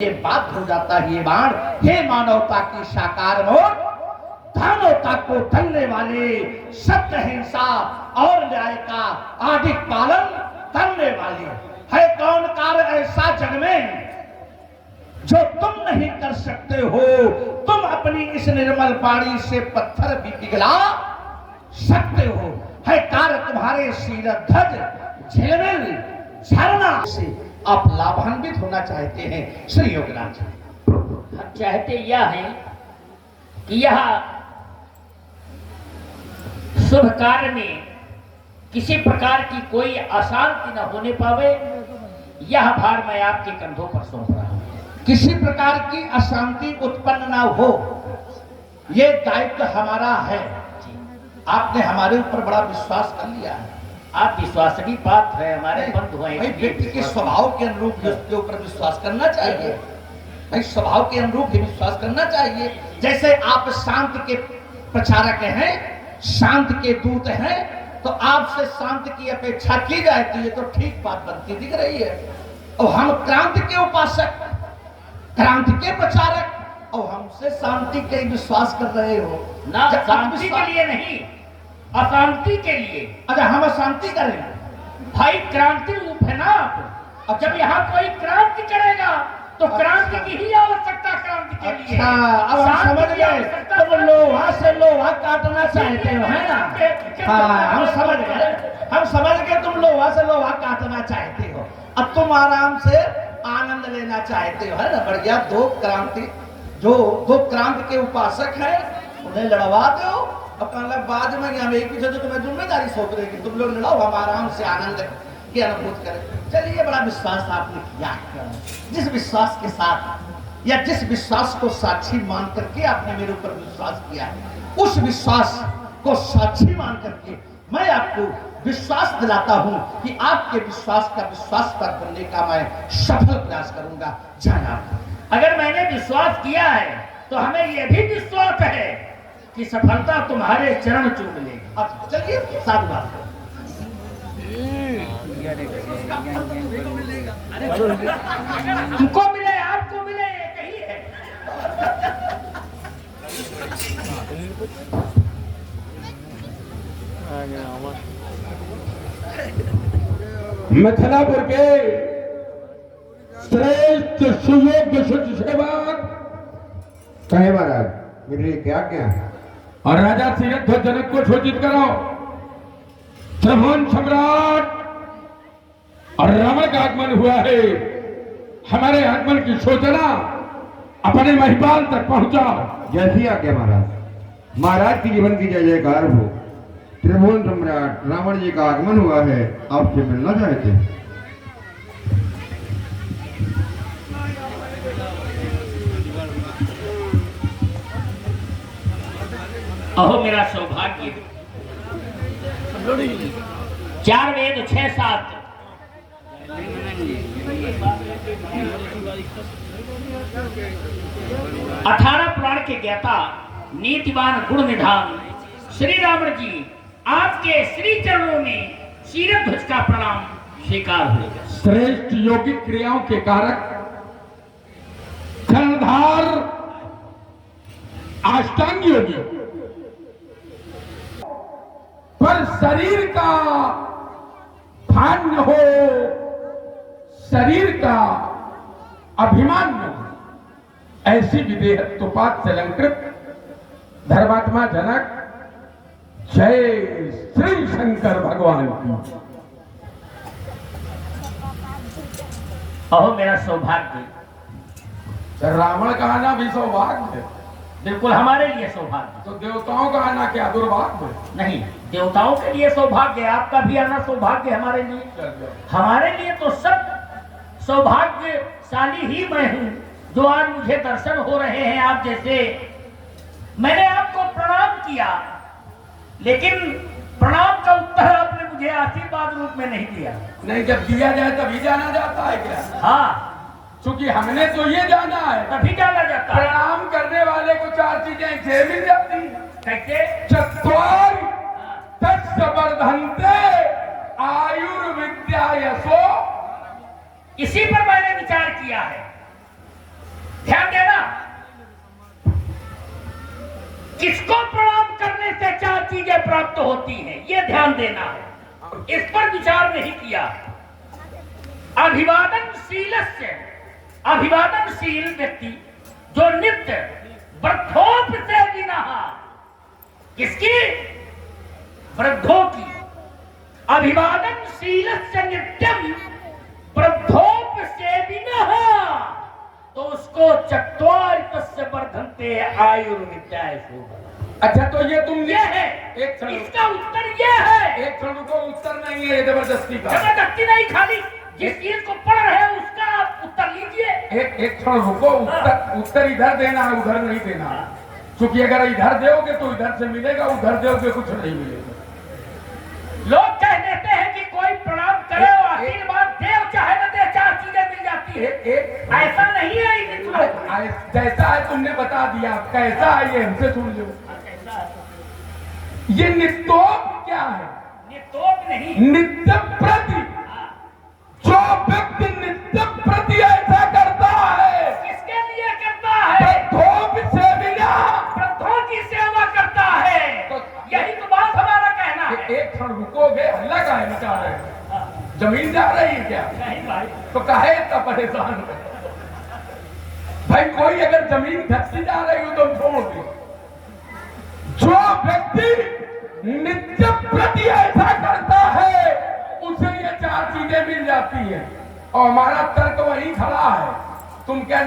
ये बात हो जाता है ये बाण, हे मानवता की साकार मोड़, दानवता को धरने वाले, सत्य हिंसा और न्याय का आदिक पालन करने वाले है कौन कार्य ऐसा जग में जो तुम नहीं कर सकते हो। तुम अपनी इस निर्मल वाणी से पत्थर भी पिघला सकते हो। है कार्य तुम्हारे शीरध्वज झिलमिल झरना से आप लाभान्वित होना चाहते हैं श्री योगराज। हम चाहते यह है कि यह शुभ कार्य में किसी प्रकार की कोई अशांति न होने पावे, यह भार मैं आपके कंधों पर सौंप रहा हूं। किसी प्रकार की अशांति उत्पन्न ना हो, ये दायित्व हमारा है। आपने हमारे ऊपर बड़ा विश्वास कर लिया है। आप विश्वासनीय पात्र है, हमारे बंधु हैं। भाई व्यक्ति के स्वभाव के अनुरूप भी उसके ऊपर विश्वास करना चाहिए। भाई स्वभाव के अनुरूप भी विश्वास करना चाहिए। जैसे आप शांत के प्रचारक हैं, शांत के दूत हैं, तो आपसे शांत की अपेक्षा की जाए तो ये तो ठीक बात बनती दिख रही है। और हम क्रांति के उपासक, क्रांति के प्रचारक, और हमसे शांति के विश्वास कर रहे हो ना। शांति के लिए नहीं, अशांति के लिए। अच्छा, हम अशांति करें भाई, क्रांति रूप है ना आप। अब जब यहाँ कोई क्रांति करेगा तो क्रांति की ही आवश्यकता क्रांति के लिए। अच्छा, अब हम समझ गए तुम लोहा से लोहा काटना चाहते हो, है ना। हाँ, हम समझ गए तुम लोहा से लोहा काटना चाहते हो। अब तुम आराम से आनंद लेना चाहते हो, है ना। बढ़िया, दो क्रांति के उपासक हैं, उन्हें लड़वा दो। अपना बाद में हम एक पीछे तो तुम्हें जिम्मेदारी सौंप रहे कि तुम लोग लड़ाओ, हम आराम से आनंद की अनुभूति करें। चलिए, बड़ा विश्वास आपने किया। जिस विश्वास के साथ या जिस विश्वास को साक्षी मान करके आपने मेरे ऊपर विश्वास किया है, उस विश्वास को साक्षी मान करके मैं आपको विश्वास दिलाता हूं कि आपके विश्वास का विश्वास पर बनने का मैं सफल प्रयास करूंगा। जाना, अगर मैंने विश्वास किया है तो हमें यह भी विश्वास है कि सफलता तुम्हारे चरण चूम लेगी। अब चलिए साधु बात हमको मिले, आपको मिले, एक ही है। मिथिलापुर के श्रेष्ठ सुयोग्य शुद्ध सेवक कहे महाराज, मेरे लिए क्या क्या है। और राजा शीरध्वज जनक को सूचित करो, त्रिभुवन सम्राट और रावण का आगमन हुआ है। हमारे आगमन की सूचना अपने महिपाल तक पहुंचाओ। जैसी आज्ञा महाराज। महाराज की जीवन की जय जयकार हो। त्रिभुवन सम्राट रावण जी का आगमन हुआ है, आपसे मिलना चाहते हैं। अहो मेरा सौभाग्य, 4 वेद 6 7 18 पुराण के ज्ञाता, नीतिवान गुण निधान श्री रावण जी आपके श्री चरणों में शीरध्वज का प्रणाम स्वीकार हो। श्रेष्ठ योगिक क्रियाओं के कारक, कर्णधार, अष्टांग योगी, पर शरीर का भान न हो, शरीर का अभिमान न हो, ऐसी विदेहत्वपात से अलंकृत धर्मात्मा जनक, जय श्री शंकर भगवान की। अहो मेरा सौभाग्य, रावण का आना भी सौभाग्य, बिल्कुल हमारे लिए सौभाग्य। तो देवताओं का आना क्या दुर्भाग्य? नहीं, देवताओं के लिए सौभाग्य, आपका भी आना सौभाग्य हमारे लिए। हमारे लिए तो सब सौभाग्यशाली ही मैं हूं जो आज मुझे दर्शन हो रहे हैं आप जैसे। मैंने आपको प्रणाम किया, लेकिन प्रणाम का उत्तर आपने मुझे आशीर्वाद रूप में नहीं दिया। नहीं, जब दिया जाए तभी जाना जाता है क्या? हाँ, क्योंकि हमने तो ये जाना है, तभी जाना जाता है। प्रणाम करने वाले को 4 चीजें ऐसे मिल जाती हैं। कैसे? चत्वार तत्सवर्धन्ते आयुर्विद्या यशो। इसी पर मैंने विचार किया है किसको प्रणाम करने से 4 चीजें प्राप्त होती हैं, ये ध्यान देना है। इस पर विचार नहीं किया। अभिवादनशील व्यक्ति जो नित्य वृद्धोप से विना, किसकी? वृद्धों की। अभिवादनशील नित्यम वृद्धोप से विना, तो उसको चत्वारितस्य वर्धन्ते आयुर्विद्याय शोभनम्। अच्छा तो ये तुम ये है, एक क्षण, इसका उत्तर ये है। एक क्षण को उत्तर नहीं है, ये जबरदस्ती का। जबरदस्ती नहीं, खाली जिस चीज को पढ़ रहे हैं उसका आप उत्तर लीजिए। एक क्षण रुको, उत्तर इधर देना है, उधर नहीं देना है। क्योंकि अगर इधर दोगे तो इधर से मिलेगा, उधर दोगे कुछ नहीं मिलेगा। लोग कह देते हैं कि कोई प्रणाम करे और आशीर्वाद दे, चाहे न दे, 4 चीजें मिल जाती है। ऐसा नहीं है। जैसा है तुमने बता दिया, कैसा है ये हमसे सुन लो। ये नित्योप क्या है? नित्योप नहीं, नित्य प्रति। जो व्यक्ति नित्य प्रति ऐसा करता है, किसके लिए करता है? वृद्धों से बिना, वृद्धों की सेवा करता है। यही तो बात हमारा कहना है। एक क्षण रुकोगे, हल्ला काहे मचा रहे हो? जमीन जा रही है क्या? नहीं भाई, तो काहे इतना परेशान हो? भाई कोई अगर जमीन धक्की जा रही हो तो छोड़ दो। जो व्यक्ति नित्य प्रति ऐसा करता है, उसे ये 4 चीजें मिल जाती है। और हमारा तर्क वही खड़ा है। तुम क्या